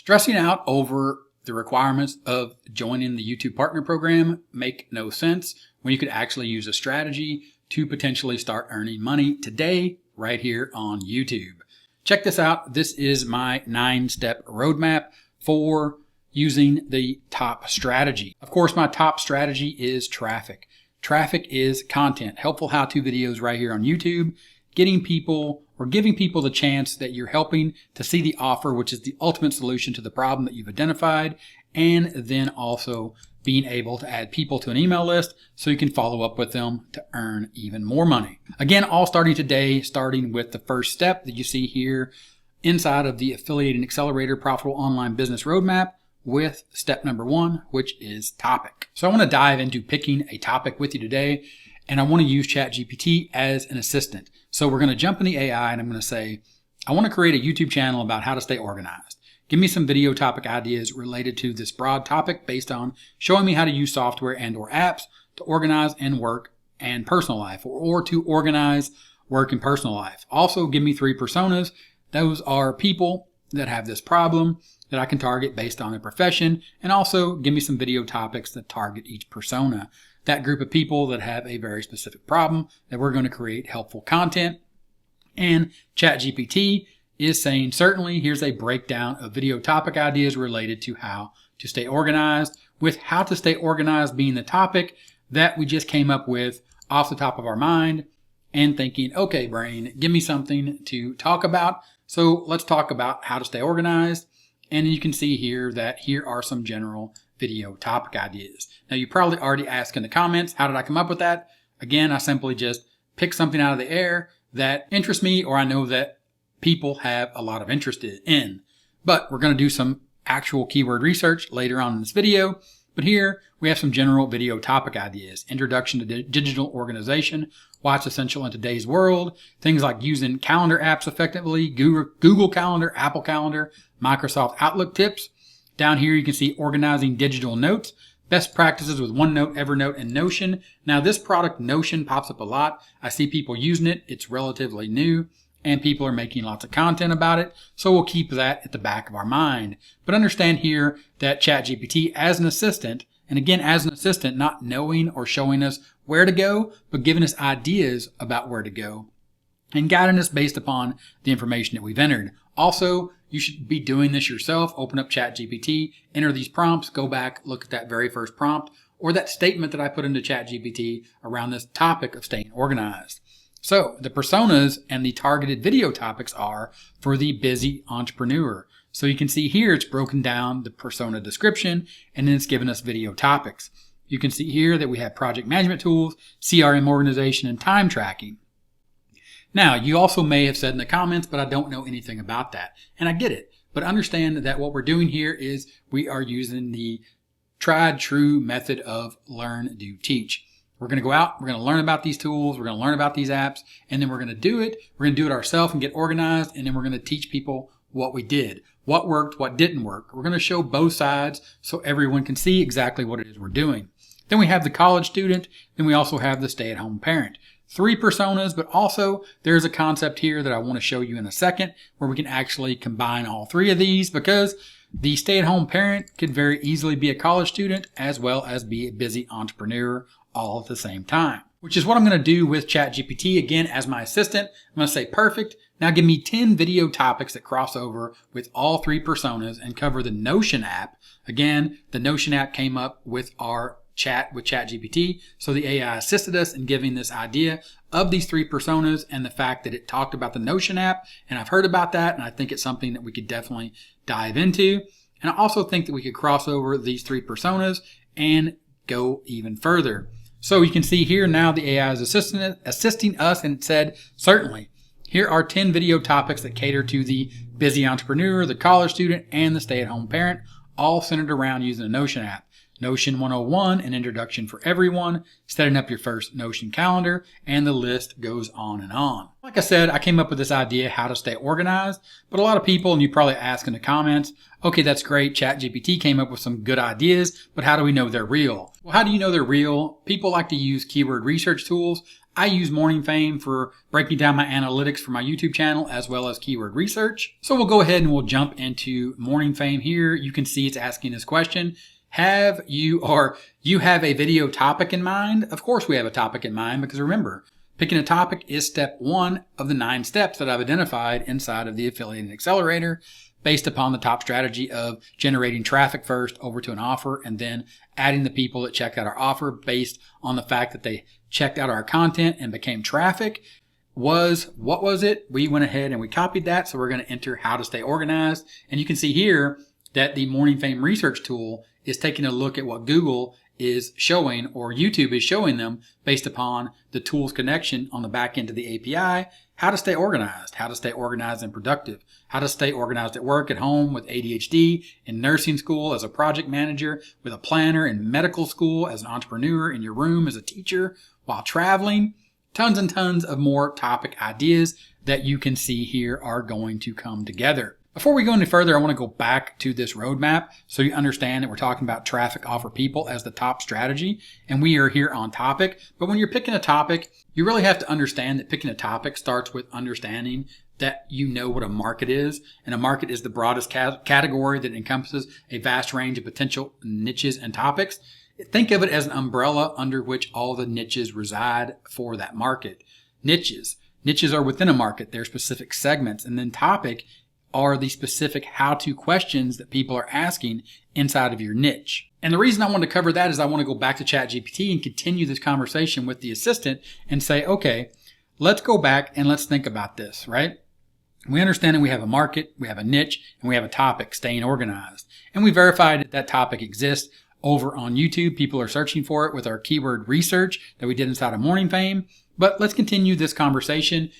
Stressing out over the requirements of joining the YouTube Partner Program make no sense when you could actually use a strategy to potentially start earning money today right here on YouTube. Check this out. This is my 9-step roadmap for using the top strategy. Of course, my top strategy is traffic. Traffic is content, helpful how-to videos right here on YouTube, giving people the chance that you're helping to see the offer, which is the ultimate solution to the problem that you've identified, and then also being able to add people to an email list so you can follow up with them to earn even more money. Again, all starting today, starting with the first step that you see here inside of the Affiliate and Accelerator Profitable Online Business Roadmap with step number 1, which is topic. So I want to dive into picking a topic with you today, and I want to use ChatGPT as an assistant. So we're going to jump in the AI and I'm going to say, I want to create a YouTube channel about how to stay organized. Give me some video topic ideas related to this broad topic based on showing me how to use software and or apps to organize and work and personal life, or to organize work and personal life. Also give me 3 personas. Those are people that have this problem that I can target based on their profession, and also give me some video topics that target each persona. That group of people that have a very specific problem that we're going to create helpful content. And ChatGPT is saying, certainly, here's a breakdown of video topic ideas related to how to stay organized, with how to stay organized being the topic that we just came up with off the top of our mind and thinking, okay, brain, give me something to talk about. So let's talk about how to stay organized. And you can see here that here are some general video topic ideas. Now, you probably already asked in the comments, how did I come up with that? Again, I simply just pick something out of the air that interests me, or I know that people have a lot of interest in. But we're going to do some actual keyword research later on in this video. But here we have some general video topic ideas. Introduction to digital organization, why it's essential in today's world. Things like using calendar apps effectively, Google Calendar, Apple Calendar, Microsoft Outlook tips. Down here you can see organizing digital notes, best practices with OneNote, Evernote, and Notion. Now this product, Notion, pops up a lot. I see people using it. It's relatively new, and people are making lots of content about it. So we'll keep that at the back of our mind. But understand here that ChatGPT as an assistant, and again, as an assistant, not knowing or showing us where to go, but giving us ideas about where to go and guiding us based upon the information that we've entered. Also, you should be doing this yourself. Open up ChatGPT, enter these prompts, go back, look at that very first prompt or that statement that I put into ChatGPT around this topic of staying organized. So the personas and the targeted video topics are for the busy entrepreneur. So you can see here it's broken down the persona description, and then it's given us video topics. You can see here that we have project management tools, CRM organization, and time tracking. Now, you also may have said in the comments, but I don't know anything about that. And I get it. But understand that what we're doing here is we are using the tried true method of learn, do, teach. We're going to go out, we're going to learn about these tools, we're going to learn about these apps, and then we're going to do it. We're going to do it ourselves and get organized, and then we're going to teach people what we did, what worked, what didn't work. We're going to show both sides so everyone can see exactly what it is we're doing. Then we have the college student, then we also have the stay-at-home parent. 3 personas, but also there's a concept here that I want to show you in a second where we can actually combine all 3 of these, because the stay-at-home parent could very easily be a college student as well as be a busy entrepreneur all at the same time, which is what I'm going to do with ChatGPT again as my assistant. I'm going to say, perfect. Now give me 10 video topics that cross over with all 3 personas and cover the Notion app. Again, the Notion app came up with our chat with ChatGPT. So the AI assisted us in giving this idea of these 3 personas and the fact that it talked about the Notion app. And I've heard about that, and I think it's something that we could definitely dive into. And I also think that we could cross over these 3 personas and go even further. So you can see here now the AI is assisting us, and it said, certainly, here are 10 video topics that cater to the busy entrepreneur, the college student, and the stay-at-home parent, all centered around using the Notion app. Notion 101, an introduction for everyone, setting up your first Notion calendar, and the list goes on and on. Like I said, I came up with this idea how to stay organized, but a lot of people, and you probably ask in the comments, okay, that's great, ChatGPT came up with some good ideas, but how do we know they're real? Well, how do you know they're real? People like to use keyword research tools. I use Morning Fame for breaking down my analytics for my YouTube channel as well as keyword research. So we'll go ahead and we'll jump into Morning Fame here. You can see it's asking this question. Have you have a video topic in mind? Of course we have a topic in mind, because remember, picking a topic is step 1 of the 9 steps that I've identified inside of the Affiliate Accelerator, based upon the top strategy of generating traffic first over to an offer and then adding the people that checked out our offer based on the fact that they checked out our content and became traffic. What was it? We went ahead and we copied that. So we're going to enter how to stay organized. And you can see here that the Morning Fame research tool is taking a look at what Google is showing or YouTube is showing them based upon the tools connection on the back end of the API. How to stay organized and productive, how to stay organized at work, at home, with ADHD, in nursing school, as a project manager, with a planner, in medical school, as an entrepreneur, in your room, as a teacher, while traveling. Tons and tons of more topic ideas that you can see here are going to come together. Before we go any further, I want to go back to this roadmap so you understand that we're talking about traffic offer people as the top strategy, and we are here on topic. But when you're picking a topic, you really have to understand that picking a topic starts with understanding that you know what a market is, and a market is the broadest category that encompasses a vast range of potential niches and topics. Think of it as an umbrella under which all the niches reside for that market. Niches are within a market. They're specific segments, and then topic are the specific how-to questions that people are asking inside of your niche. And the reason I want to cover that is I want to go back to ChatGPT and continue this conversation with the assistant and say, okay, let's go back and let's think about this, right? We understand that we have a market, we have a niche, and we have a topic, staying organized. And we verified that that topic exists over on YouTube. People are searching for it with our keyword research that we did inside of Morning Fame. But let's continue this conversation.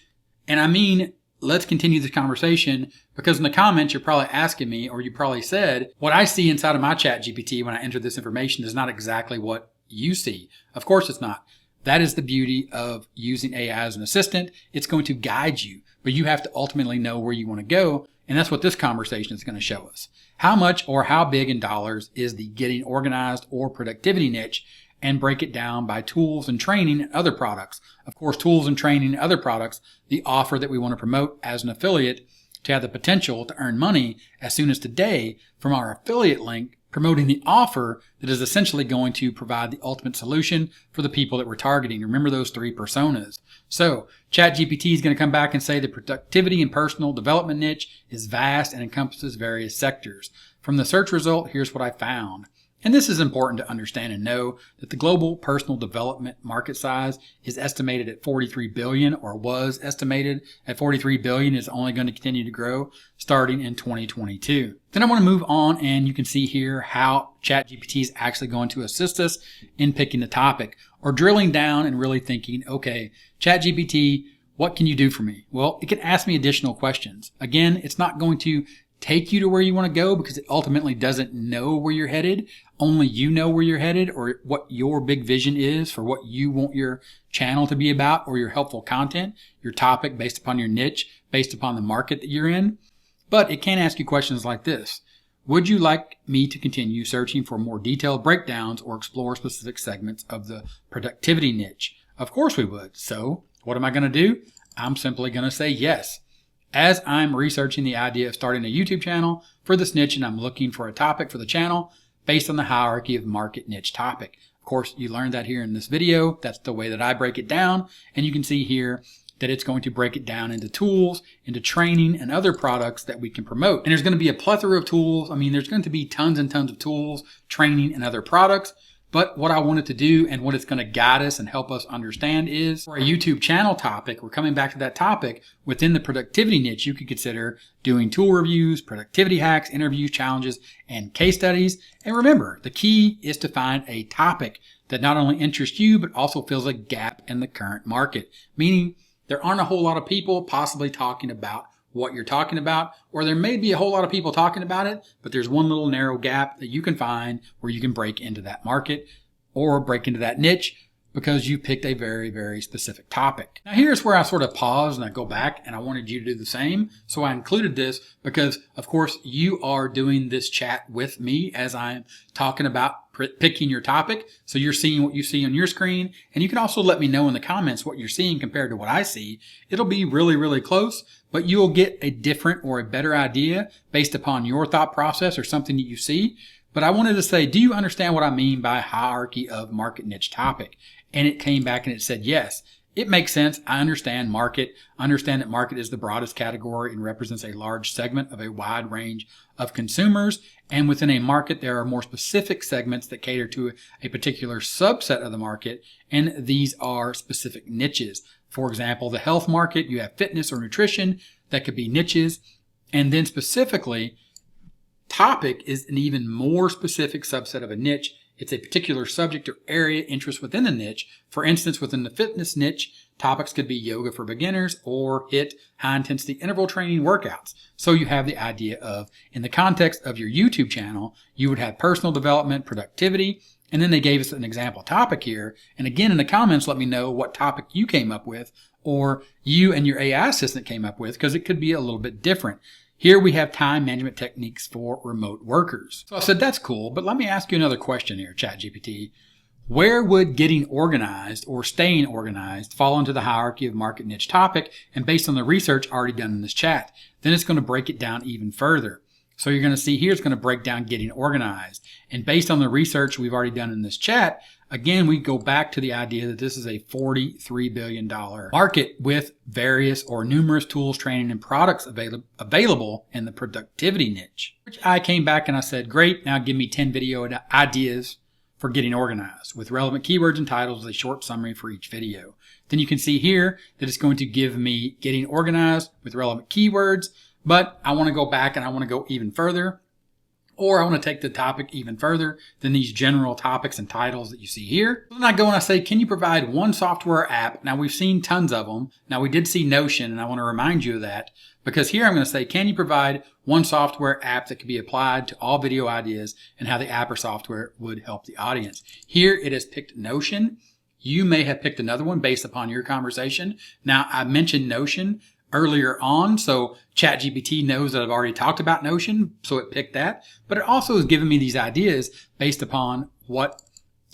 And I mean, let's continue this conversation because in the comments, you're probably asking me, or you probably said, what I see inside of my ChatGPT when I enter this information is not exactly what you see. Of course it's not. That is the beauty of using AI as an assistant. It's going to guide you, but you have to ultimately know where you want to go. And that's what this conversation is going to show us. How much or how big in dollars is the getting organized or productivity niche, and break it down by tools and training and other products. Of course, tools and training and other products, the offer that we want to promote as an affiliate to have the potential to earn money as soon as today from our affiliate link, promoting the offer that is essentially going to provide the ultimate solution for the people that we're targeting. Remember those 3 personas. So ChatGPT is going to come back and say the productivity and personal development niche is vast and encompasses various sectors. From the search result, here's what I found. And this is important to understand and know that the global personal development market size is estimated at 43 billion, or was estimated at 43 billion, is only going to continue to grow starting in 2022. Then I want to move on, and you can see here how ChatGPT is actually going to assist us in picking the topic or drilling down and really thinking, okay, ChatGPT, what can you do for me? Well, it can ask me additional questions. Again, it's not going to take you to where you want to go because it ultimately doesn't know where you're headed. Only you know where you're headed, or what your big vision is for what you want your channel to be about, or your helpful content, your topic based upon your niche, based upon the market that you're in. But it can ask you questions like this. Would you like me to continue searching for more detailed breakdowns or explore specific segments of the productivity niche? Of course we would. So what am I going to do? I'm simply going to say yes. As I'm researching the idea of starting a YouTube channel for this niche, and I'm looking for a topic for the channel based on the hierarchy of market, niche, topic. Of course, you learned that here in this video. That's the way that I break it down. And you can see here that it's going to break it down into tools, into training, and other products that we can promote. And there's going to be a plethora of tools. I mean, there's going to be tons and tons of tools, training, and other products. But what I wanted to do and what it's going to guide us and help us understand is for a YouTube channel topic, we're coming back to that topic within the productivity niche. You could consider doing tool reviews, productivity hacks, interviews, challenges, and case studies. And remember, the key is to find a topic that not only interests you, but also fills a gap in the current market, meaning there aren't a whole lot of people possibly talking about what you're talking about, or there may be a whole lot of people talking about it, but there's one little narrow gap that you can find where you can break into that market or break into that niche because you picked a very, very specific topic. Now here's where I sort of pause and I go back, and I wanted you to do the same. So I included this because, of course, you are doing this chat with me as I'm talking about picking your topic. So you're seeing what you see on your screen, and you can also let me know in the comments what you're seeing compared to what I see. It'll be really, really close, but you'll get a different or a better idea based upon your thought process or something that you see. But I wanted to say, do you understand what I mean by hierarchy of market niche topic? And it came back and it said, yes, it makes sense. I understand market. I understand that market is the broadest category and represents a large segment of a wide range of consumers. And within a market, there are more specific segments that cater to a particular subset of the market. And these are specific niches. For example, the health market, you have fitness or nutrition that could be niches. And then specifically, topic is an even more specific subset of a niche. It's a particular subject or area interest within the niche. For instance, within the fitness niche, topics could be yoga for beginners or HIIT, high-intensity interval training workouts. So you have the idea of, in the context of your YouTube channel, you would have personal development, productivity, and then they gave us an example topic here. And again, in the comments, let me know what topic you came up with or you and your AI assistant came up with, because it could be a little bit different. Here we have time management techniques for remote workers. So I said, that's cool, but let me ask you another question here, ChatGPT. Where would getting organized or staying organized fall into the hierarchy of market niche topic? And based on the research already done in this chat, then it's going to break it down even further. So you're going to see here it's going to break down getting organized. And based on the research we've already done in this chat, again, we go back to the idea that this is a $43 billion market with various or numerous tools, training, and products available in the productivity niche. Which I came back and I said, great, now give me 10 video ideas for getting organized with relevant keywords and titles with a short summary for each video. Then you can see here that it's going to give me getting organized with relevant keywords, but I want to go back and I want to go even further. Or I want to take the topic even further than these general topics and titles that you see here. Then I go and I say, can you provide one software app? Now we've seen tons of them. Now we did see Notion, and I want to remind you of that, because here I'm going to say, can you provide one software app that can be applied to all video ideas and how the app or software would help the audience? Here it has picked Notion. You may have picked another one based upon your conversation. Now I mentioned Notion earlier on, so ChatGPT knows that I've already talked about Notion, so it picked that. But it also has given me these ideas based upon what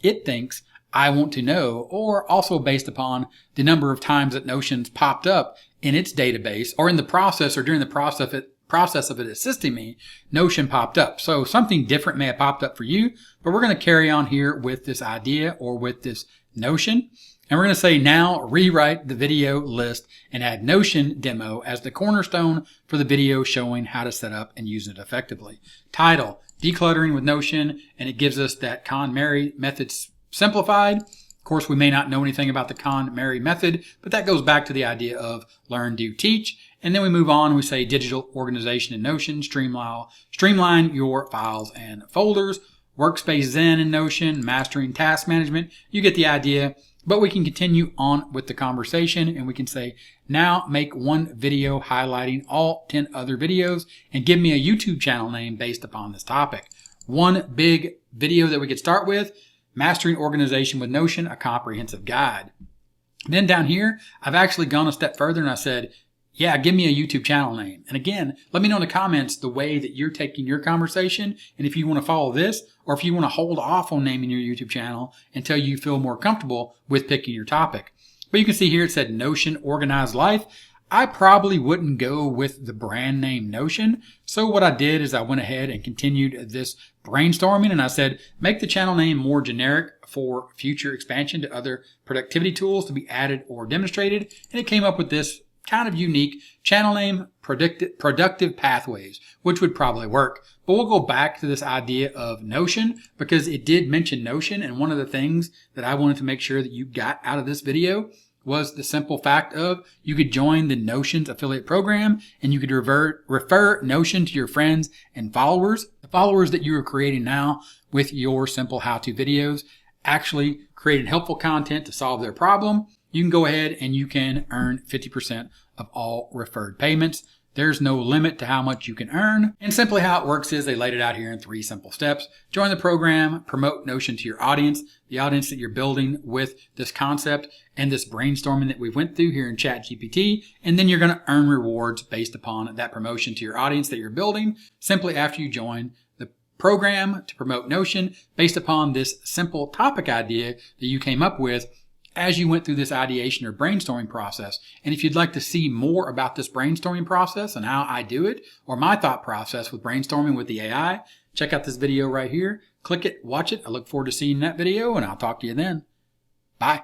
it thinks I want to know, or also based upon the number of times that Notion's popped up in its database, or in the process, or during the process of it assisting me, Notion popped up. So something different may have popped up for you, but we're going to carry on here with this idea or with this Notion. And we're going to say now rewrite the video list and add Notion demo as the cornerstone for the video showing how to set up and use it effectively. Title, decluttering with Notion, and it gives us that KonMari method simplified. Of course, we may not know anything about the KonMari method, but that goes back to the idea of learn, do, teach. And then we move on, we say digital organization in Notion, streamline your files and folders, workspace Zen in Notion, mastering task management. You get the idea. But we can continue on with the conversation, and we can say, now make one video highlighting all 10 other videos and give me a YouTube channel name based upon this topic. One big video that we could start with, Mastering Organization with Notion, a comprehensive guide. Then down here, I've actually gone a step further and I said, yeah, give me a YouTube channel name. And again, let me know in the comments the way that you're taking your conversation, and if you want to follow this, or if you want to hold off on naming your YouTube channel until you feel more comfortable with picking your topic. But you can see here it said Notion Organized Life. I probably wouldn't go with the brand name Notion. So what I did is I went ahead and continued this brainstorming, and I said, make the channel name more generic for future expansion to other productivity tools to be added or demonstrated. And it came up with this kind of unique channel name, Productive Pathways, which would probably work. But we'll go back to this idea of Notion because it did mention Notion. And one of the things that I wanted to make sure that you got out of this video was the simple fact of you could join the Notion's affiliate program and you could refer Notion to your friends and followers. The followers that you are creating now with your simple how-to videos actually created helpful content to solve their problem. You can go ahead and you can earn 50% of all referred payments. There's no limit to how much you can earn. And simply how it works is they laid it out here in 3 simple steps. Join the program, promote Notion to your audience, the audience that you're building with this concept and this brainstorming that we went through here in ChatGPT. And then you're going to earn rewards based upon that promotion to your audience that you're building simply after you join the program to promote Notion based upon this simple topic idea that you came up with as you went through this ideation or brainstorming process. And if you'd like to see more about this brainstorming process and how I do it, or my thought process with brainstorming with the AI, check out this video right here. Click it, watch it. I look forward to seeing that video, and I'll talk to you then. Bye.